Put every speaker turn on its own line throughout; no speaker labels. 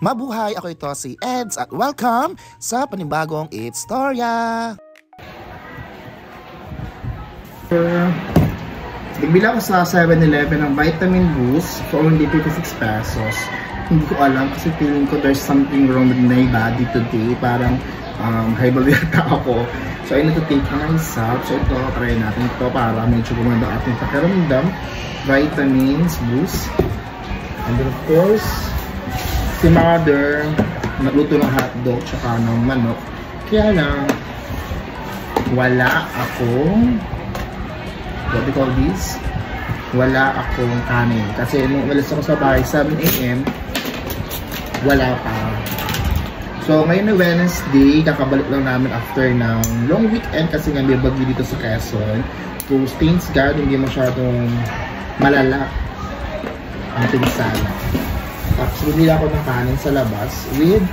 Mabuhay! Ako ito si Eds at welcome sa panibagong It's Storya!
Nagbila ko sa 7-Eleven ng vitamin boost for only 56 pesos. Hindi ko alam kasi feeling ko there's something wrong with my body today. Parang high blood yata ako. So I need to take myself. So ito, try natin ito para medyo gumanda ating pakiramdam. Vitamins boost. And then of course, si mother, nagluto ng hotdog tsaka ng manok. Kaya lang, wala akong, what do you call this? Wala akong kanin. Kasi nung umalis ako sa bahay, 7 AM, wala pa. So ngayon na Wednesday, kakabalik lang namin after ng long weekend kasi nga may bagyo dito sa Quezon. So thanks God, hindi masyadong malala ang pinsala. Tapos bumili ako ng kanin sa labas with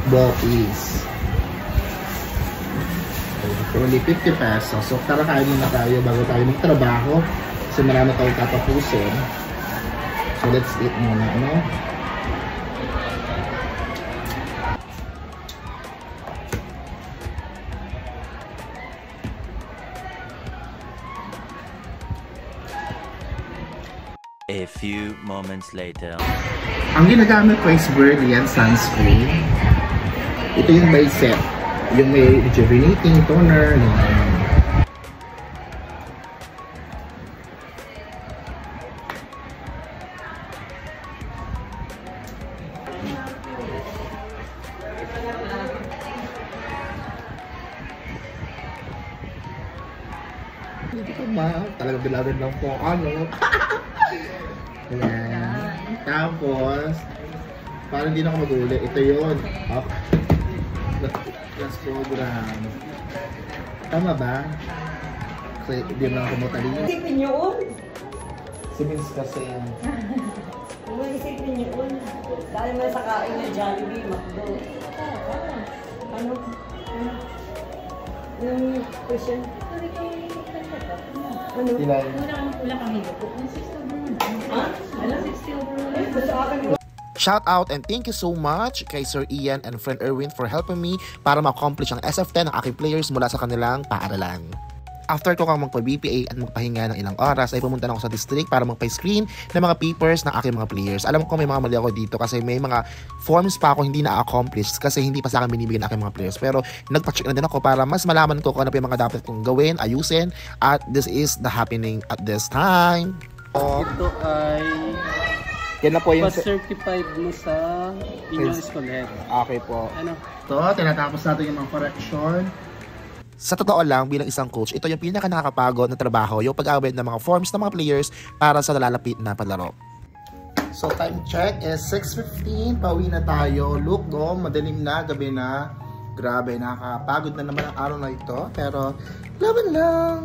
Bokis. For only 50 pesos. So tara kain muna tayo bago tayo magtrabaho. Kasi marami tayong tatapusin. So let's eat muna, ano?
A few moments later.
Ang ginagamit ko is Brilliant Sunscreen. Ito yung by set. Yung may rejuvenating toner. Hindi ko ba? Talagang bilawin lang po. Ano? Ayan. Tapos, parang hindi na ako mag-uli. Ito yun. Okay. Last program. Tama ba? Kasi hindi na ako matalino.
Isipin nyo yun?
Si Vince kasi.
Isipin nyo yun. Dahil mo sa kain ng Jollibee, McDo. Ano? Yung question? Ano?
Ilan?
Wala kang higo po.
Shout out and thank you so much kay Sir Ian and friend Erwin for helping me para ma-accomplish ang SF10 ng aking players mula sa kanilang paaralan. After ko kang magpa-BPA at magpahinga ng ilang oras ay pumunta na ako sa district para magpa-screen ng mga papers ng aking mga players. Alam ko may mga mali ako dito kasi may mga forms pa ako hindi na-accomplish kasi hindi pa sa akin binibigyan ng aking mga players. Pero nagpa-check na din ako para mas malaman ko kung ano pa yung mga dapat kong gawin, ayusin, at this is the happening at this time.
Ito ay
Yan na po yung
pa-certified mo sa inyong schoolhead.
Okay po.
Ano?
Ito, tinatapos natin yung mga correction.
Sa totoo lang, bilang isang coach, ito yung pinaka nakakapagod na trabaho, yung pag-awit ng mga forms ng mga players para sa nalalapit na palaro.
So time check is 6:15. Pauwi na tayo. Look, no, madaling na, gabi na. Grabe, nakakapagod na naman ang araw na ito. Pero, laban lang.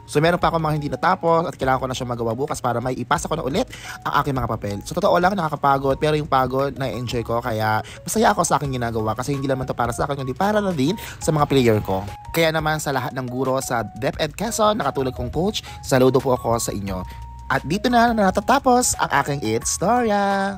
So meron pa ako mga hindi natapos at kailangan ko na siya magawa bukas para may ipasa ko na ulit ang aking mga papel. So totoo lang, nakakapagod, pero yung pagod na-enjoy ko kaya masaya ako sa aking ginagawa kasi hindi naman to para sa akin kundi para na din sa mga player ko. Kaya naman sa lahat ng guro sa DepEd Quezon, nakatulad kong coach, saludo po ako sa inyo. At dito na natatapos ang aking It's Storya!